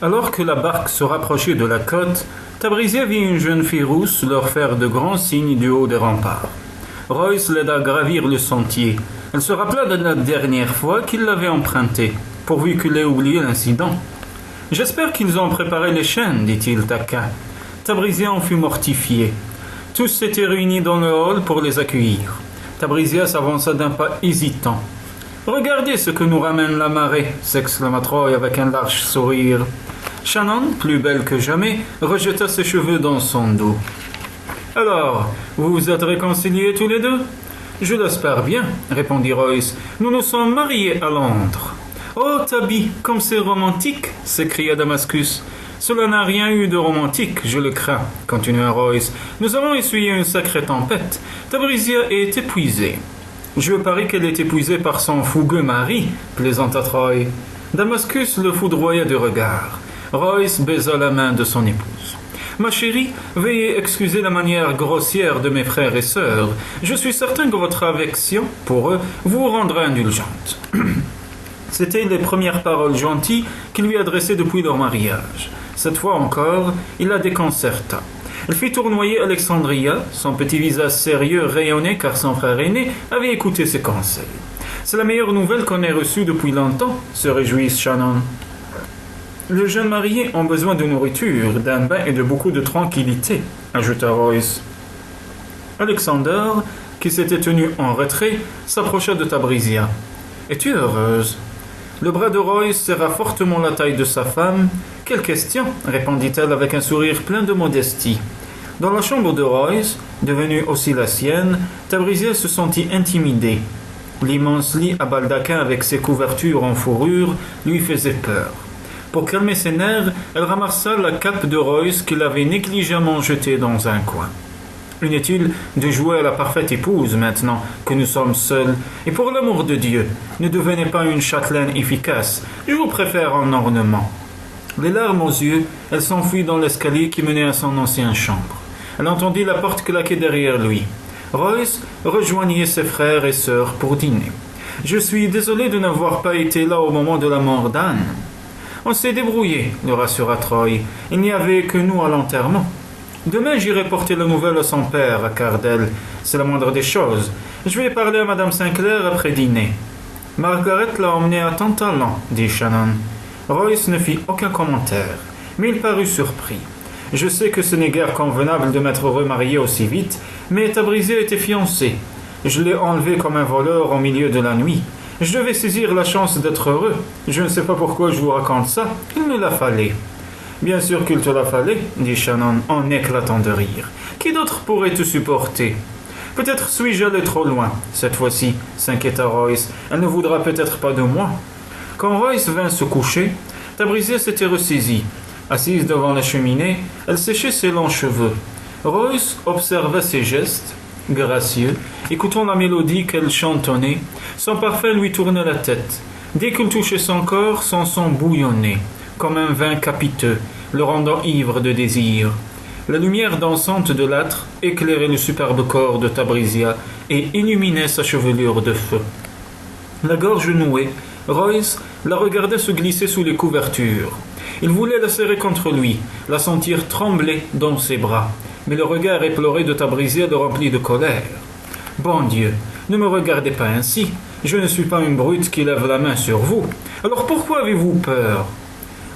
Alors que la barque se rapprochait de la côte, Tabrisia vit une jeune fille rousse leur faire de grands signes du haut des remparts. Royce l'aida à gravir le sentier. Elle se rappela de la dernière fois qu'il l'avait emprunté, pourvu qu'il ait oublié l'incident. « J'espère qu'ils ont préparé les chaînes, dit-il taquin. Tabrisia en fut mortifié. Tous s'étaient réunis dans le hall pour les accueillir. Tabrisia s'avança d'un pas hésitant. « Regardez ce que nous ramène la marée !» s'exclama Troy avec un large sourire. Shannon, plus belle que jamais, rejeta ses cheveux dans son dos. « Alors, vous vous êtes réconciliés tous les deux ?»« Je l'espère bien, » répondit Royce. « Nous nous sommes mariés à Londres. »« Oh, Tabby, comme c'est romantique !» s'écria Damascus. « Cela n'a rien eu de romantique, je le crains, » continua Royce. « Nous avons essuyé une sacrée tempête. Tabrisia est épuisée. »« Je parie qu'elle est épuisée par son fougueux mari, » plaisanta Troy. Damascus le foudroya du regard. Royce baisa la main de son épouse. « Ma chérie, veuillez excuser la manière grossière de mes frères et sœurs. Je suis certain que votre affection pour eux vous rendra indulgente. » C'étaient les premières paroles gentilles qu'il lui adressait depuis leur mariage. Cette fois encore, il la déconcerta. Elle fit tournoyer Alexandria, son petit visage sérieux rayonnait car son frère aîné avait écouté ses conseils. « C'est la meilleure nouvelle qu'on ait reçue depuis longtemps, » se réjouit Shannon. Les jeunes mariés ont besoin de nourriture, d'un bain et de beaucoup de tranquillité, ajouta Royce. Alexander, qui s'était tenu en retrait, s'approcha de Tabrisia. « Es-tu heureuse ?» Le bras de Royce serra fortement la taille de sa femme. « Quelle question ?» répondit-elle avec un sourire plein de modestie. Dans la chambre de Royce, devenue aussi la sienne, Tabrisia se sentit intimidée. L'immense lit à baldaquin avec ses couvertures en fourrure lui faisait peur. Pour calmer ses nerfs, elle ramassa la cape de Royce qu'il avait négligemment jetée dans un coin. Inutile de jouer à la parfaite épouse maintenant que nous sommes seuls. Et pour l'amour de Dieu, ne devenez pas une châtelaine efficace. Je vous préfère en ornement. Les larmes aux yeux, elle s'enfuit dans l'escalier qui menait à son ancienne chambre. Elle entendit la porte claquer derrière lui. Royce rejoignait ses frères et sœurs pour dîner. « Je suis désolé de n'avoir pas été là au moment de la mort d'Anne. »« On s'est débrouillé, » le rassura Troy. « Il n'y avait que nous à l'enterrement. » Demain, j'irai porter la nouvelle à son père, à Cardell. C'est la moindre des choses. Je vais parler à Madame Sinclair après dîner. Margaret l'a emmené à Tantalon, dit Shannon. Royce ne fit aucun commentaire, mais il parut surpris. Je sais que ce n'est guère convenable de m'être remarié aussi vite, mais Tabrisia était fiancé. Je l'ai enlevé comme un voleur au milieu de la nuit. Je devais saisir la chance d'être heureux. Je ne sais pas pourquoi je vous raconte ça. Il me la fallait. Bien sûr qu'il te la fallait, dit Shannon en éclatant de rire. Qui d'autre pourrait te supporter? Peut-être suis-je allé trop loin, cette fois-ci, s'inquiéta Royce. Elle ne voudra peut-être pas de moi. Quand Royce vint se coucher, Tabrisia s'était ressaisie. Assise devant la cheminée, elle séchait ses longs cheveux. Royce observa ses gestes, gracieux, écoutant la mélodie qu'elle chantonnait. Son parfum lui tournait la tête. Dès qu'il touchait son corps, son sang bouillonnait, comme un vin capiteux, le rendant ivre de désir. La lumière dansante de l'âtre éclairait le superbe corps de Tabrisia et illuminait sa chevelure de feu. La gorge nouée, Royce la regardait se glisser sous les couvertures. Il voulait la serrer contre lui, la sentir trembler dans ses bras, mais le regard éploré de Tabrisia le remplit de colère. « Bon Dieu, ne me regardez pas ainsi, je ne suis pas une brute qui lève la main sur vous. Alors pourquoi avez-vous peur ?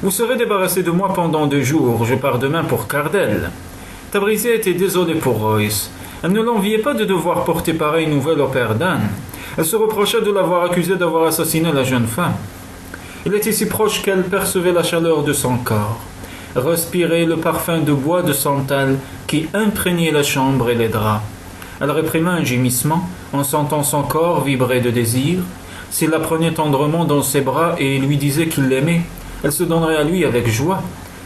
Vous serez débarrassé de moi pendant 2 jours, je pars demain pour Cardell. » Tabrisia était désolée pour Royce. Elle ne l'enviait pas de devoir porter pareille nouvelle au père d'Anne. Elle se reprocha de l'avoir accusé d'avoir assassiné la jeune femme. Il était si proche qu'elle percevait la chaleur de son corps, respirait le parfum de bois de santal qui imprégnait la chambre et les draps. Elle réprima un gémissement en sentant son corps vibrer de désir. S'il la prenait tendrement dans ses bras et lui disait qu'il l'aimait, elle se donnerait à lui avec joie,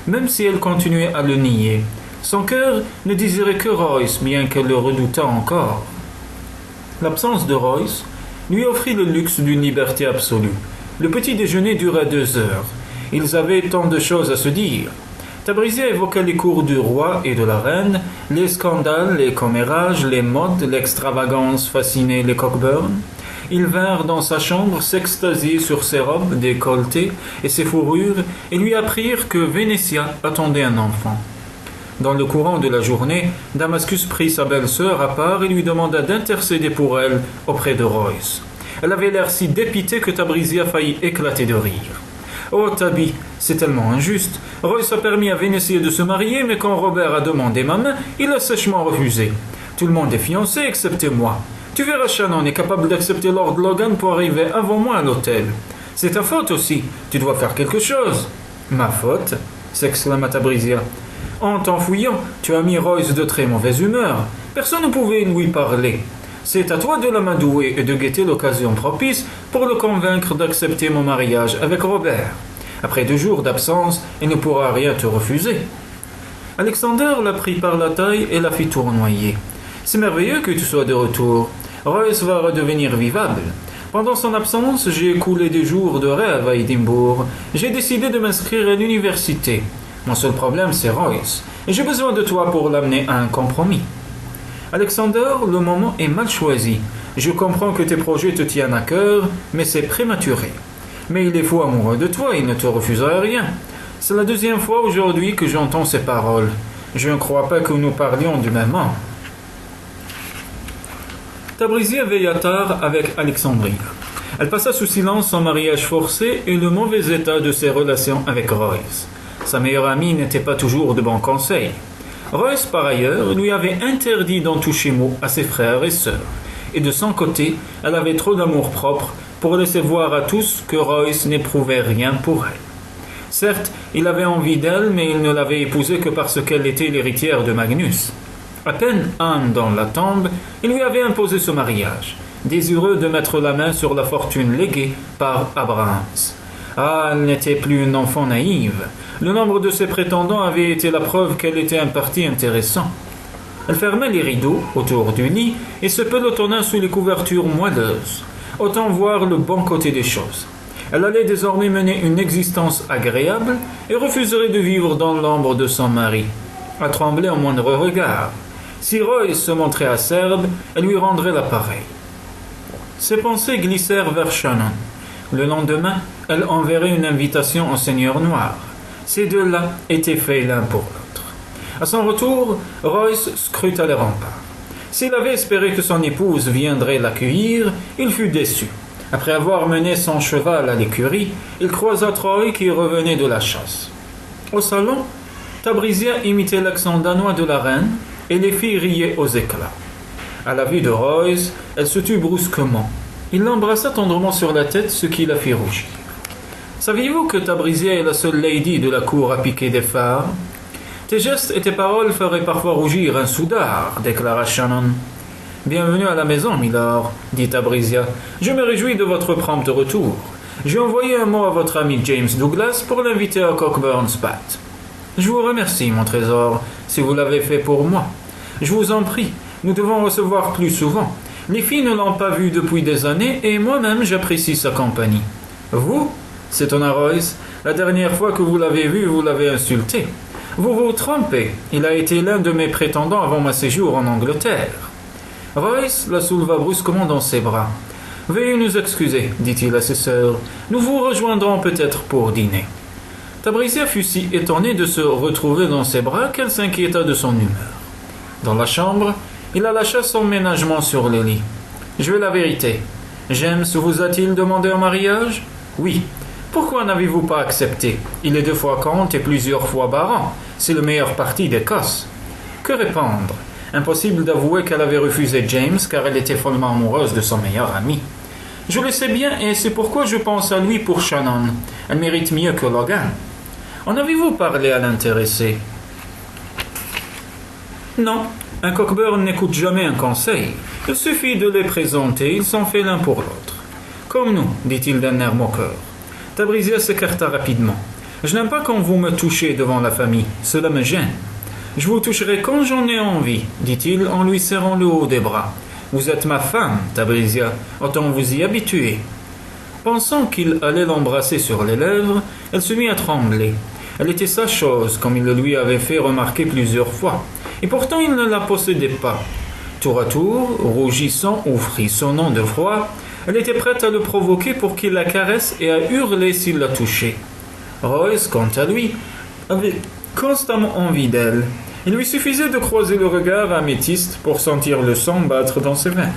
même si elle continuait à le nier. Son cœur ne désirait que Royce, bien qu'elle le redoutât encore. L'absence de Royce lui offrit le luxe d'une liberté absolue. Le petit déjeuner dura 2 heures. Ils avaient tant de choses à se dire. Tabrisia évoqua les cours du roi et de la reine, les scandales, les commérages, les modes, l'extravagance fascinait les Cockburn. Ils vinrent dans sa chambre s'extasier sur ses robes décolletées et ses fourrures et lui apprirent que Vénétia attendait un enfant. Dans le courant de la journée, Damascus prit sa belle-sœur à part et lui demanda d'intercéder pour elle auprès de Royce. Elle avait l'air si dépitée que Tabrisia faillit éclater de rire. « Oh, Tabi, c'est tellement injuste. Royce a permis à Vénétia de se marier, mais quand Robert a demandé ma main, il a sèchement refusé. Tout le monde est fiancé, excepté moi. Tu verras, Shannon est capable d'accepter Lord Logan pour arriver avant moi à l'hôtel. C'est ta faute aussi. Tu dois faire quelque chose. »« Ma faute ?» s'exclama Tabrisia. « En t'enfuyant, tu as mis Royce de très mauvaise humeur. Personne ne pouvait lui parler. C'est à toi de l'amadouer et de guetter l'occasion propice pour le convaincre d'accepter mon mariage avec Robert. Après 2 jours d'absence, il ne pourra rien te refuser. » Alexander la prit par la taille et la fit tournoyer. « C'est merveilleux que tu sois de retour. Royce va redevenir vivable. Pendant son absence, j'ai écoulé des jours de rêve à Édimbourg. J'ai décidé de m'inscrire à l'université. Mon seul problème, c'est Royce. Et j'ai besoin de toi pour l'amener à un compromis. » Alexander, le moment est mal choisi. Je comprends que tes projets te tiennent à cœur, mais c'est prématuré. Mais il est fou amoureux de toi, il ne te refusera rien. C'est la 2e fois aujourd'hui que j'entends ces paroles. Je ne crois pas que nous parlions du même homme. Tabrisia veilla tard avec Alexandria. Elle passa sous silence son mariage forcé et le mauvais état de ses relations avec Royce. Sa meilleure amie n'était pas toujours de bons conseils. Royce, par ailleurs, lui avait interdit d'en toucher mot à ses frères et sœurs. Et de son côté, elle avait trop d'amour-propre pour laisser voir à tous que Royce n'éprouvait rien pour elle. Certes, il avait envie d'elle, mais il ne l'avait épousée que parce qu'elle était l'héritière de Magnus. À peine âme dans la tombe, il lui avait imposé ce mariage, désireux de mettre la main sur la fortune léguée par Abrahams. Ah, elle n'était plus une enfant naïve. Le nombre de ses prétendants avait été la preuve qu'elle était un parti intéressant. Elle fermait les rideaux autour du lit et se pelotonna sous les couvertures moelleuses. Autant voir le bon côté des choses. Elle allait désormais mener une existence agréable et refuserait de vivre dans l'ombre de son mari, à trembler au moindre regard. Si Royce se montrait acerbe, elle lui rendrait l'appareil. Ses pensées glissèrent vers Shannon. Le lendemain, elle enverrait une invitation au Seigneur Noir. Ces deux-là étaient faits l'un pour l'autre. À son retour, Royce scruta les remparts. S'il avait espéré que son épouse viendrait l'accueillir, il fut déçu. Après avoir mené son cheval à l'écurie, il croisa Troy qui revenait de la chasse. Au salon, Tabrisia imitait l'accent danois de la reine et les filles riaient aux éclats. À la vue de Royce, elle se tut brusquement. Il l'embrassa tendrement sur la tête, ce qui la fit rougir. « Saviez-vous que Tabrisia est la seule lady de la cour à piquer des phares ? Tes gestes et tes paroles feraient parfois rougir un soudard, déclara Shannon. « Bienvenue à la maison, milord, dit Tabrisia. Je me réjouis de votre prompt retour. J'ai envoyé un mot à votre ami James Douglas pour l'inviter à Cockburn Spat. Je vous remercie, mon trésor, si vous l'avez fait pour moi. Je vous en prie, nous devons recevoir plus souvent. Les filles ne l'ont pas vu depuis des années et moi-même j'apprécie sa compagnie. Vous, s'étonna Royce, la dernière fois que vous l'avez vu, vous l'avez insulté. Vous vous trompez, il a été l'un de mes prétendants avant mon séjour en Angleterre. Royce la souleva brusquement dans ses bras. « Veuillez nous excuser, dit-il à ses sœurs. Nous vous rejoindrons peut-être pour dîner. » Tabrisia fut si étonnée de se retrouver dans ses bras qu'elle s'inquiéta de son humeur. Dans la chambre, il alla chasser son ménagement sur le lit. « Je veux la vérité. James vous a-t-il demandé en mariage ? » ?»« Oui. » « Pourquoi n'avez-vous pas accepté ? Il est 2 fois comte et plusieurs fois baron. C'est le meilleur parti d'Écosse. » Que répondre ? Impossible d'avouer qu'elle avait refusé James car elle était follement amoureuse de son meilleur ami. « Je le sais bien et c'est pourquoi je pense à lui pour Shannon. Elle mérite mieux que Logan. » « En avez-vous parlé à l'intéressé ? » « Non. Un Cockburn n'écoute jamais un conseil. Il suffit de les présenter, ils sont faits l'un pour l'autre. »« Comme nous, dit-il d'un air moqueur. Tabrisia s'écarta rapidement. « Je n'aime pas quand vous me touchez devant la famille. Cela me gêne. »« Je vous toucherai quand j'en ai envie, dit-il en lui serrant le haut des bras. Vous êtes ma femme, Tabrisia. Autant vous y habituer. » Pensant qu'il allait l'embrasser sur les lèvres, elle se mit à trembler. Elle était sa chose, comme il le lui avait fait remarquer plusieurs fois. Et pourtant il ne la possédait pas. Tour à tour, rougissant ou frissonnant de froid, Elle était prête à le provoquer pour qu'il la caresse et à hurler s'il la touchait. Royce, quant à lui, avait constamment envie d'elle. Il lui suffisait de croiser le regard améthyste pour sentir le sang battre dans ses veines.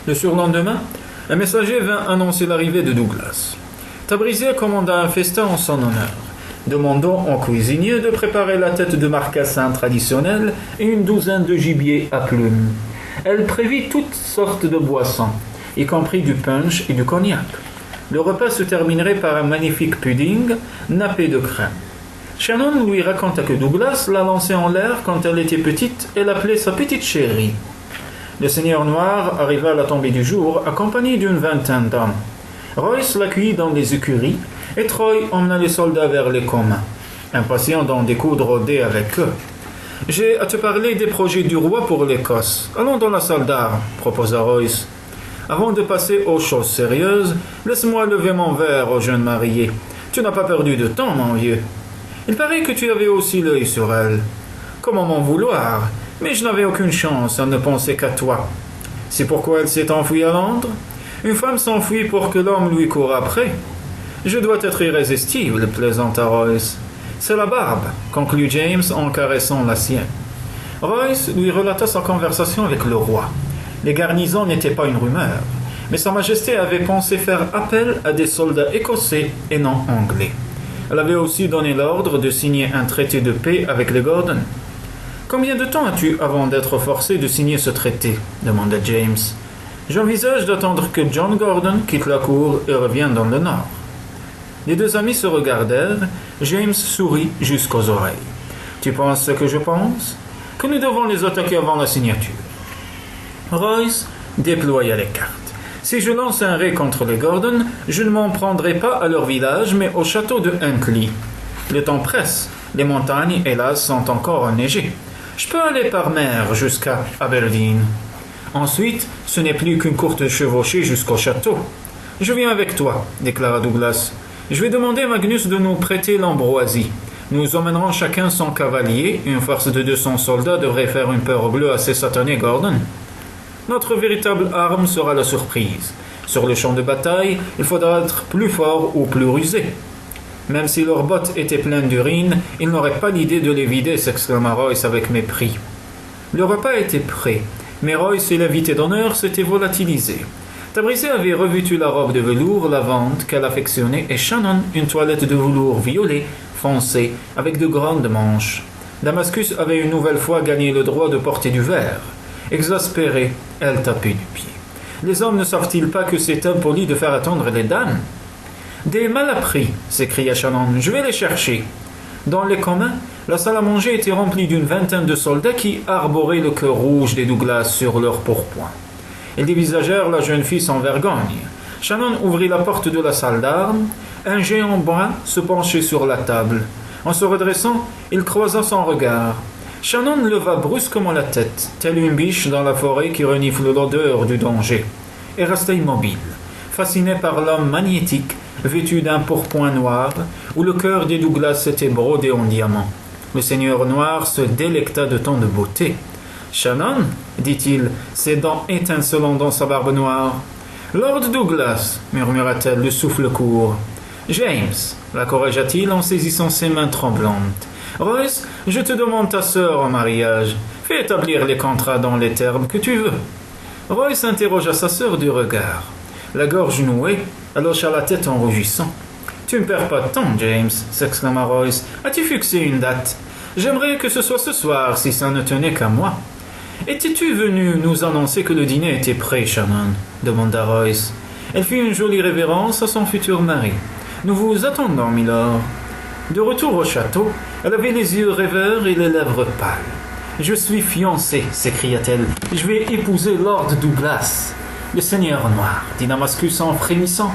Le surlendemain, un messager vint annoncer l'arrivée de Douglas. Tabrisier commanda un festin en son honneur, demandant au cuisinier de préparer la tête de marcassin traditionnelle et une douzaine de gibiers à plumes. Elle prévit toutes sortes de boissons, y compris du punch et du cognac. Le repas se terminerait par un magnifique pudding nappé de crème. Shannon lui raconta que Douglas l'a lancée en l'air quand elle était petite et l'appelait sa petite chérie. Le seigneur noir arriva à la tombée du jour, accompagné d'une vingtaine d'hommes. Royce l'accueillit dans les écuries, et Troy emmena les soldats vers les communs, impatient d'en découdre au dé avec eux. « J'ai à te parler des projets du roi pour l'Écosse. Allons dans la salle d'armes, proposa Royce. Avant de passer aux choses sérieuses, laisse-moi lever mon verre au jeune marié. Tu n'as pas perdu de temps, mon vieux. Il paraît que tu avais aussi l'œil sur elle. Comment m'en vouloir? Mais je n'avais aucune chance, elle ne pensait qu'à toi. C'est pourquoi elle s'est enfuie à Londres? Une femme s'enfuit pour que l'homme lui court après. Je dois être irrésistible, plaisanta Royce. C'est la barbe, conclut James en caressant la sienne. Royce lui relata sa conversation avec le roi. Les garnisons n'étaient pas une rumeur, mais Sa Majesté avait pensé faire appel à des soldats écossais et non anglais. Elle avait aussi donné l'ordre de signer un traité de paix avec les Gordon. « Combien de temps as-tu avant d'être forcé de signer ce traité ?» demanda James. « J'envisage d'attendre que John Gordon quitte la cour et revienne dans le nord. » Les deux amis se regardèrent. James sourit jusqu'aux oreilles. « Tu penses ce que je pense? Que nous devons les attaquer avant la signature. » Royce déploya les cartes. « Si je lance un ray contre les Gordon, je ne m'en prendrai pas à leur village, mais au château de Hinckley. Le temps presse. Les montagnes, hélas, sont encore enneigées. Je peux aller par mer jusqu'à Aberdeen. Ensuite, ce n'est plus qu'une courte chevauchée jusqu'au château. Je viens avec toi, déclara Douglas. Je vais demander à Magnus de nous prêter l'ambroisie. Nous emmènerons chacun son cavalier. Une force de 200 soldats devrait faire une peur bleue à ces satanés Gordon. Notre véritable arme sera la surprise. Sur le champ de bataille, il faudra être plus fort ou plus rusé. Même si leurs bottes étaient pleines d'urine, ils n'auraient pas l'idée de les vider, s'exclama Royce avec mépris. Le repas était prêt, mais Royce et l'invité d'honneur s'étaient volatilisés. Tabrisier avait revêtu la robe de velours lavande qu'elle affectionnait et Shannon une toilette de velours violet foncé avec de grandes manches. Damascus avait une nouvelle fois gagné le droit de porter du vert. Exaspérée, elle tapait du pied. Les hommes ne savent-ils pas que c'est impoli de faire attendre les dames? Des malappris, s'écria Shannon, je vais les chercher. Dans les communs, la salle à manger était remplie d'une vingtaine de soldats qui arboraient le cœur rouge des Douglas sur leur pourpoint. Ils dévisagèrent la jeune fille sans vergogne. Shannon ouvrit la porte de la salle d'armes. Un géant brun se penchait sur la table. En se redressant, il croisa son regard. Shannon leva brusquement la tête, telle une biche dans la forêt qui renifle l'odeur du danger, et resta immobile, fasciné par l'homme magnétique, vêtu d'un pourpoint noir, où le cœur des Douglas était brodé en diamants. Le seigneur noir se délecta de tant de beauté. « Shannon, dit-il, ses dents étincelant dans sa barbe noire. « Lord Douglas, murmura-t-elle, le souffle court. « James, la corrigea-t-il en saisissant ses mains tremblantes. « Royce, je te demande ta sœur en mariage. Fais établir les contrats dans les termes que tu veux. » Royce interrogea sa sœur du regard. La gorge nouée, elle hocha la tête en rougissant. « Tu ne perds pas de temps, James, s'exclama Royce. « As-tu fixé une date? J'aimerais que ce soit ce soir, si ça ne tenait qu'à moi. » « Étais-tu venu nous annoncer que le dîner était prêt, Shannon ?» demanda Royce. Elle fit une jolie révérence à son futur mari. « Nous vous attendons, milord. » De retour au château, elle avait les yeux rêveurs et les lèvres pâles. « Je suis fiancée, s'écria-t-elle. « Je vais épouser Lord Douglas. »« Le seigneur noir, dit Damascus en frémissant. »«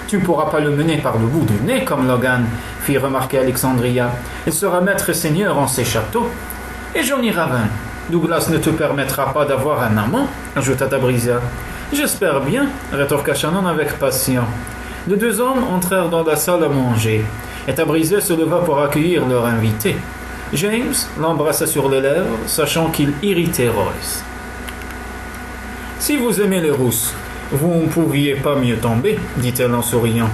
Tu ne pourras pas le mener par le bout du nez comme Logan, fit remarquer Alexandria. Il sera maître et seigneur en ses châteaux. Et Johnny Raven. Douglas ne te permettra pas d'avoir un amant, ajouta Tabrisia. J'espère bien, rétorqua Shannon avec passion. Les deux hommes entrèrent dans la salle à manger, et Tabrisia se leva pour accueillir leur invité. James l'embrassa sur les lèvres, sachant qu'il irritait Royce. « Si vous aimez les rousses, vous ne pouviez pas mieux tomber, dit-elle en souriant.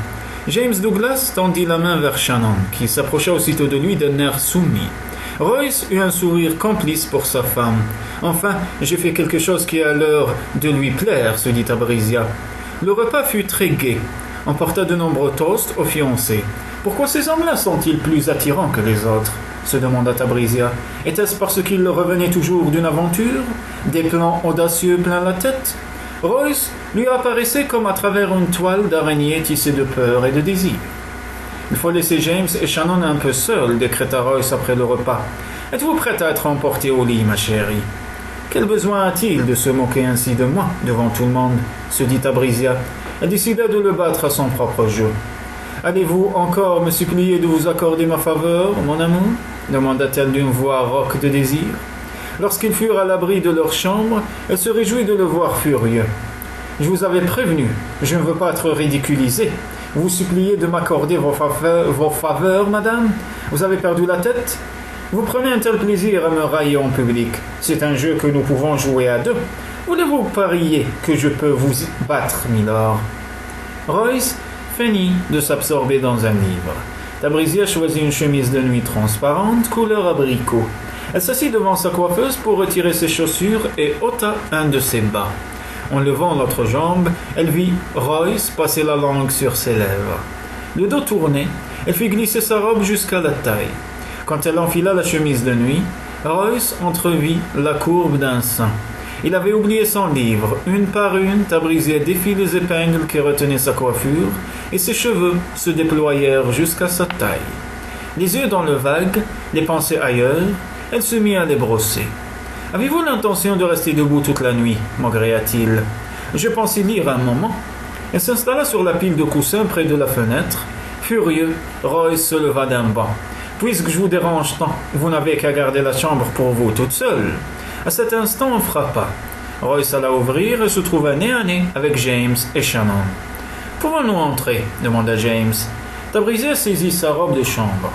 James Douglas tendit la main vers Shannon, qui s'approcha aussitôt de lui d'un air soumis. Royce eut un sourire complice pour sa femme. « Enfin, j'ai fait quelque chose qui a l'air de lui plaire, » se dit Tabrisia. Le repas fut très gai. On porta de nombreux toasts aux fiancés. « Pourquoi ces hommes-là sont-ils plus attirants que les autres ?» se demanda Tabrisia. « Était-ce parce qu'ils revenaient toujours d'une aventure? Des plans audacieux plein la tête ?» Royce lui apparaissait comme à travers une toile d'araignée tissée de peur et de désir. « Il faut laisser James et Shannon un peu seuls, » décréta Royce après le repas. « Êtes-vous prête à être emportée au lit, ma chérie? »« Quel besoin a-t-il de se moquer ainsi de moi, devant tout le monde ?» se dit Tabrisia. Elle décida de le battre à son propre jeu. « Allez-vous encore me supplier de vous accorder ma faveur, mon amour ?» demanda-t-elle d'une voix rauque de désir. Lorsqu'ils furent à l'abri de leur chambre, elle se réjouit de le voir furieux. « Je vous avais prévenu, je ne veux pas être ridiculisé. Vous suppliez de m'accorder vos faveurs, madame? Vous avez perdu la tête? Vous prenez un tel plaisir à me railler en public. C'est un jeu que nous pouvons jouer à deux. Voulez-vous parier que je peux vous battre, milord ?» Royce feignit de s'absorber dans un livre. Tabrisia choisit une chemise de nuit transparente, couleur abricot. Elle s'assit devant sa coiffeuse pour retirer ses chaussures et ôta un de ses bas. En levant l'autre jambe, elle vit Royce passer la langue sur ses lèvres. Le dos tourné, elle fit glisser sa robe jusqu'à la taille. Quand elle enfila la chemise de nuit, Royce entrevit la courbe d'un sein. Il avait oublié son livre. Une par une, Tabrisia défit les épingles qui retenaient sa coiffure, et ses cheveux se déployèrent jusqu'à sa taille. Les yeux dans le vague, les pensées ailleurs, elle se mit à les brosser. « Avez-vous l'intention de rester debout toute la nuit ?» maugréa-t-il. « Je pense y lire un moment. » Elle s'installa sur la pile de coussins près de la fenêtre. Furieux, Royce se leva d'un bond. « Puisque je vous dérange tant, vous n'avez qu'à garder la chambre pour vous toute seule. » À cet instant, on frappa. Royce alla ouvrir et se trouva nez à nez avec James et Shannon. « Pouvons-nous entrer ?» demanda James. Tabrisia saisit sa robe de chambre.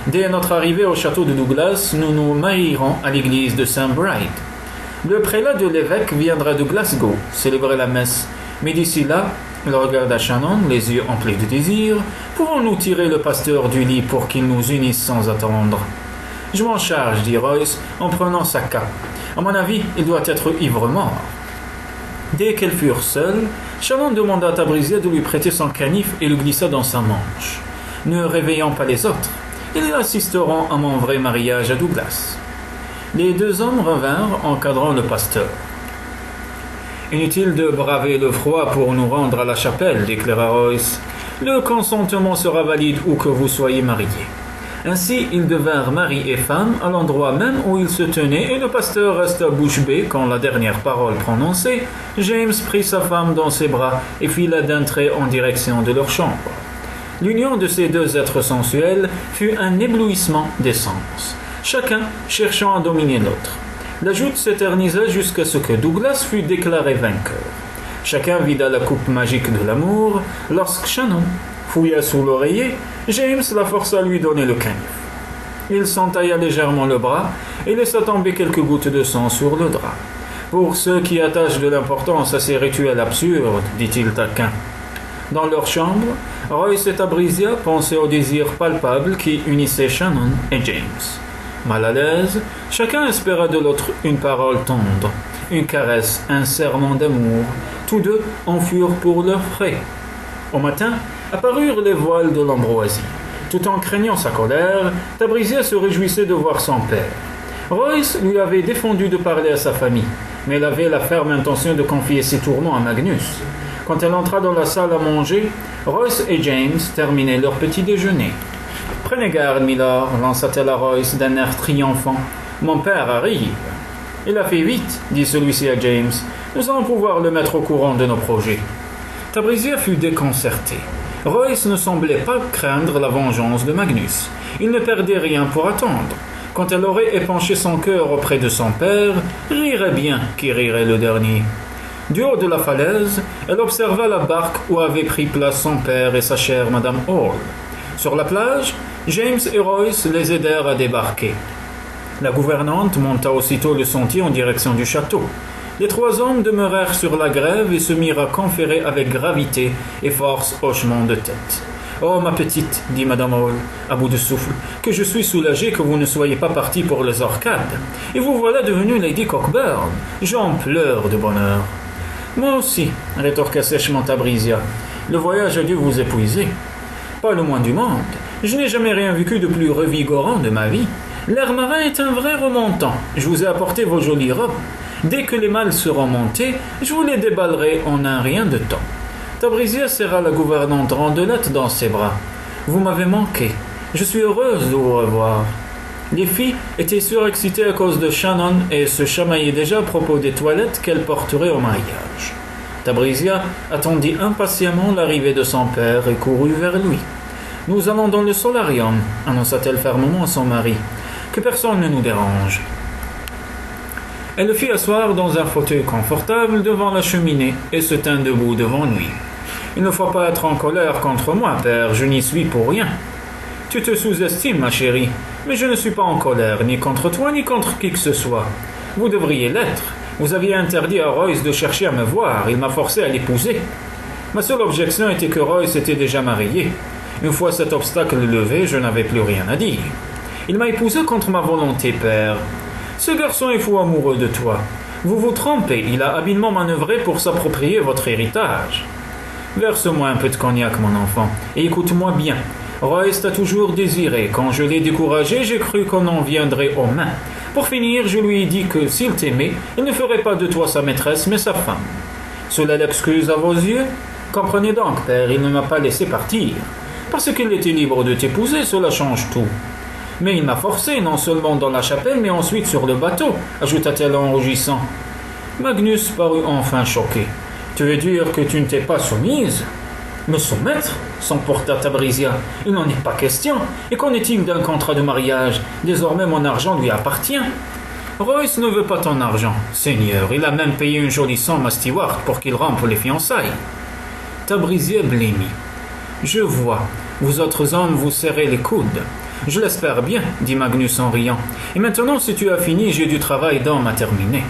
Dès notre arrivée au château de Douglas, nous nous marierons à l'église de St. Bride. Le prélat de l'évêque viendra de Glasgow célébrer la messe. Mais d'ici là, il regarda Shannon, les yeux emplis de désir. Pouvons-nous tirer le pasteur du lit pour qu'il nous unisse sans attendre? Je m'en charge, dit Royce en prenant sa cape. À mon avis, il doit être ivre-mort. Dès qu'elles furent seules, Shannon demanda à Tabrisia de lui prêter son canif et le glissa dans sa manche. Ne réveillant pas les autres, ils assisteront à mon vrai mariage à Douglas. Les deux hommes revinrent, encadrant le pasteur. Inutile de braver le froid pour nous rendre à la chapelle, déclara Royce. Le consentement sera valide où que vous soyez mariés. Ainsi, ils devinrent mari et femme à l'endroit même où ils se tenaient et le pasteur resta bouche bée quand la dernière parole prononcée, James prit sa femme dans ses bras et fila d'un trait en direction de leur chambre. L'union de ces deux êtres sensuels fut un éblouissement des sens, chacun cherchant à dominer l'autre. La joute s'éternisa jusqu'à ce que Douglas fût déclaré vainqueur. Chacun vida la coupe magique de l'amour. Lorsque Shannon fouilla sous l'oreiller, James la força à lui donner le canif. Il s'entailla légèrement le bras et laissa tomber quelques gouttes de sang sur le drap. « Pour ceux qui attachent de l'importance à ces rituels absurdes, dit-il taquin. » Dans leur chambre, Royce et Tabrisia pensaient au désir palpable qui unissait Shannon et James. Mal à l'aise, chacun espéra de l'autre une parole tendre, une caresse, un serment d'amour. Tous deux en furent pour leurs frais. Au matin, apparurent les voiles de l'ambroisie. Tout en craignant sa colère, Tabrisia se réjouissait de voir son père. Royce lui avait défendu de parler à sa famille, mais elle avait la ferme intention de confier ses tourments à Magnus. Quand elle entra dans la salle à manger, Royce et James terminaient leur petit déjeuner. « Prenez garde, milord, lança-t-elle à Royce d'un air triomphant. Mon père arrive. » « Il a fait vite, dit celui-ci à James. Nous allons pouvoir le mettre au courant de nos projets. » Tabrisia fut déconcerté. Royce ne semblait pas craindre la vengeance de Magnus. Il ne perdait rien pour attendre. Quand elle aurait épanché son cœur auprès de son père, rirait bien qui rirait le dernier. Du haut de la falaise, elle observa la barque où avaient pris place son père et sa chère Madame Hall. Sur la plage, James et Royce les aidèrent à débarquer. La gouvernante monta aussitôt le sentier en direction du château. Les 3 hommes demeurèrent sur la grève et se mirent à conférer avec gravité et force hochement de tête. « Oh, ma petite, dit Madame Hall, à bout de souffle, que je suis soulagé que vous ne soyez pas partie pour les orcades. Et vous voilà devenue Lady Cockburn. J'en pleure de bonheur. » « Moi aussi, rétorqua sèchement Tabrisia. Le voyage a dû vous épuiser. » « Pas le moins du monde. Je n'ai jamais rien vécu de plus revigorant de ma vie. L'air marin est un vrai remontant. Je vous ai apporté vos jolies robes. Dès que les malles seront montées, je vous les déballerai en un rien de temps. » Tabrisia serra la gouvernante Rondelette dans ses bras. « Vous m'avez manqué. Je suis heureuse de vous revoir. » Les filles étaient surexcitées à cause de Shannon et se chamaillaient déjà à propos des toilettes qu'elles porteraient au mariage. Tabrisia attendit impatiemment l'arrivée de son père et courut vers lui. « Nous allons dans le solarium, » annonça-t-elle fermement à son mari. « Que personne ne nous dérange. » Elle le fit asseoir dans un fauteuil confortable devant la cheminée et se tint debout devant lui. « Il ne faut pas être en colère contre moi, père, je n'y suis pour rien. »« Tu te sous-estimes, ma chérie, mais je ne suis pas en colère, ni contre toi, ni contre qui que ce soit. Vous devriez l'être. Vous aviez interdit à Royce de chercher à me voir, il m'a forcé à l'épouser. Ma seule objection était que Royce était déjà marié. Une fois cet obstacle levé, je n'avais plus rien à dire. Il m'a épousé contre ma volonté, père. Ce garçon est fou amoureux de toi. Vous vous trompez, il a habilement manœuvré pour s'approprier votre héritage. Verse-moi un peu de cognac, mon enfant, et écoute-moi bien. Royce t'a toujours désiré. Quand je l'ai découragé, j'ai cru qu'on en viendrait aux mains. Pour finir, je lui ai dit que s'il t'aimait, il ne ferait pas de toi sa maîtresse, mais sa femme. Cela l'excuse à vos yeux? Comprenez donc, père, il ne m'a pas laissé partir. Parce qu'il était libre de t'épouser, cela change tout. Mais il m'a forcé, non seulement dans la chapelle, mais ensuite sur le bateau, ajouta-t-elle en rougissant. Magnus parut enfin choqué. Tu veux dire que tu ne t'es pas soumise? Me soumettre? S'emporta Tabrisia. Il n'en est pas question. Et qu'en est-il d'un contrat de mariage? Désormais mon argent lui appartient. Royce ne veut pas ton argent. Seigneur, il a même payé une jolie somme à Stewart pour qu'il rompe les fiançailles. Tabrisia blêmit. Je vois. Vous autres hommes vous serrez les coudes. Je l'espère bien, dit Magnus en riant. Et maintenant, si tu as fini, j'ai du travail d'homme à terminer.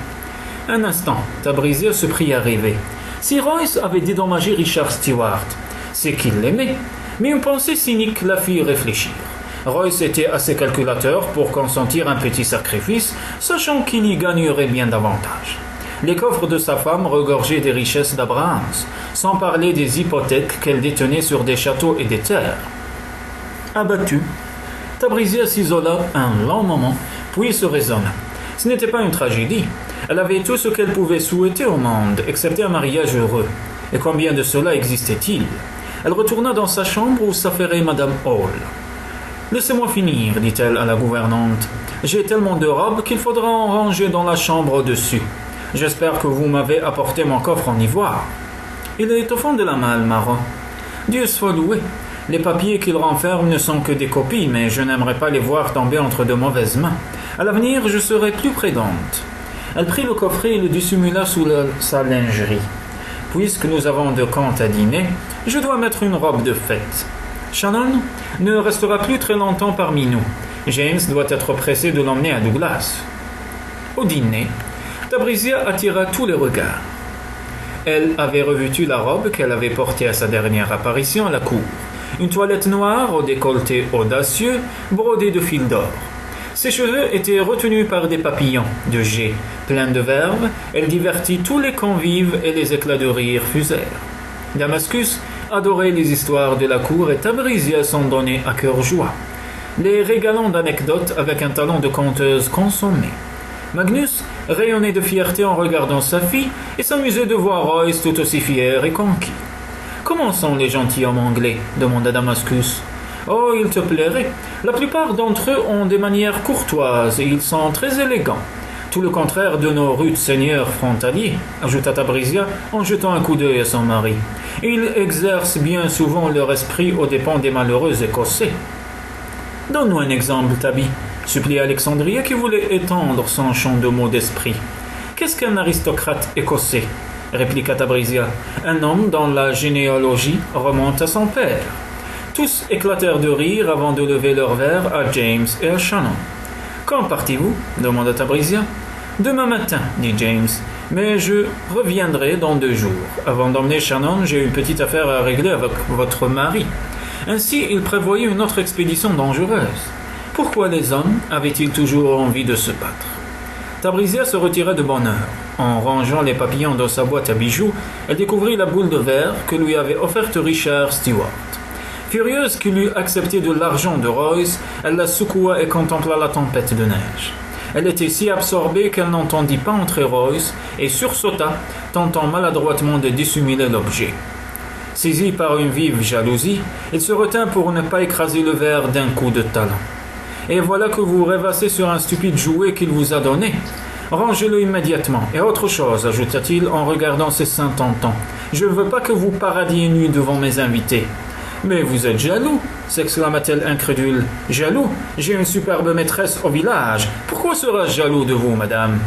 Un instant, Tabrisia se prit à rêver. Si Royce avait dédommagé Richard Stewart, c'est qu'il l'aimait. Mais une pensée cynique la fit réfléchir. Royce était assez calculateur pour consentir un petit sacrifice, sachant qu'il y gagnerait bien davantage. Les coffres de sa femme regorgeaient des richesses d'Abrahams, sans parler des hypothèques qu'elle détenait sur des châteaux et des terres. Abattue, Tabrisia s'isola un long moment, puis se raisonna. Ce n'était pas une tragédie. Elle avait tout ce qu'elle pouvait souhaiter au monde, excepté un mariage heureux. Et combien de cela existait-il? Elle retourna dans sa chambre où s'affairait Madame Hall. « Laissez-moi finir, dit-elle à la gouvernante. J'ai tellement de robes qu'il faudra en ranger dans la chambre au-dessus. J'espère que vous m'avez apporté mon coffre en ivoire. Il est au fond de la malle, Maron. Dieu soit loué. Les papiers qu'il renferme ne sont que des copies, mais je n'aimerais pas les voir tomber entre de mauvaises mains. À l'avenir, je serai plus prudente. » Elle prit le coffret et le dissimula sous sa lingerie. « Puisque nous avons de comptes à dîner, je dois mettre une robe de fête. Shannon ne restera plus très longtemps parmi nous. James doit être pressé de l'emmener à Douglas. » Au dîner, Tabrisia attira tous les regards. Elle avait revêtu la robe qu'elle avait portée à sa dernière apparition à la cour. Une toilette noire au décolleté audacieux, brodée de fils d'or. Ses cheveux étaient retenus par des papillons de jet pleins de verve. Elle divertit tous les convives et les éclats de rire fusèrent. Damascus adorait les histoires de la cour et Tabrisia s'en donnait à cœur joie, les régalant d'anecdotes avec un talent de conteuse consommé. Magnus rayonnait de fierté en regardant sa fille et s'amusait de voir Royce tout aussi fier et conquis. « Comment sont les gentilshommes anglais » demanda Damascus. « Oh, il te plairait. La plupart d'entre eux ont des manières courtoises et ils sont très élégants. Tout le contraire de nos rudes seigneurs frontaliers, » ajouta Tabrisia en jetant un coup d'œil à son mari. « Ils exercent bien souvent leur esprit aux dépens des malheureux Écossais. »« Donne-nous un exemple, Tabi, » supplia Alexandria qui voulait étendre son champ de mots d'esprit. « Qu'est-ce qu'un aristocrate écossais ?» répliqua Tabrisia. « Un homme dont la généalogie remonte à son père. » Tous éclatèrent de rire avant de lever leurs verres à James et à Shannon. « Quand partez-vous » demanda Tabrisia. « Demain matin, dit James. Mais je reviendrai dans 2 jours. Avant d'emmener Shannon, j'ai une petite affaire à régler avec votre mari. » Ainsi, il prévoyait une autre expédition dangereuse. Pourquoi les hommes avaient-ils toujours envie de se battre? Tabrisia se retira de bonne heure. En rangeant les papillons dans sa boîte à bijoux, elle découvrit la boule de verre que lui avait offerte Richard Stewart. Furieuse qu'il eût accepté de l'argent de Royce, elle la secoua et contempla la tempête de neige. Elle était si absorbée qu'elle n'entendit pas entrer Royce et sursauta, tentant maladroitement de dissimuler l'objet. Saisi par une vive jalousie, il se retint pour ne pas écraser le verre d'un coup de talon. « Et voilà que vous rêvassez sur un stupide jouet qu'il vous a donné. Rangez-le immédiatement. Et autre chose, ajouta-t-il en regardant ses seins tentants. Je ne veux pas que vous paradiez nu devant mes invités. »« Mais vous êtes jaloux » s'exclama-t-elle incrédule. « Jaloux? J'ai une superbe maîtresse au village. Pourquoi serais-je jaloux de vous, madame ?»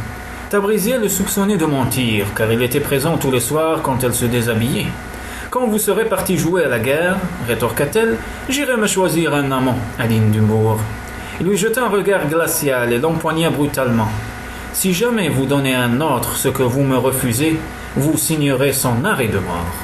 Tabrisier le soupçonnait de mentir, car il était présent tous les soirs quand elle se déshabillait. « Quand vous serez parti jouer à la guerre, rétorqua-t-elle, j'irai me choisir un amant, Aline d'humour. » Il lui jeta un regard glacial et l'empoigna brutalement. « Si jamais vous donnez à un autre ce que vous me refusez, vous signerez son arrêt de mort. »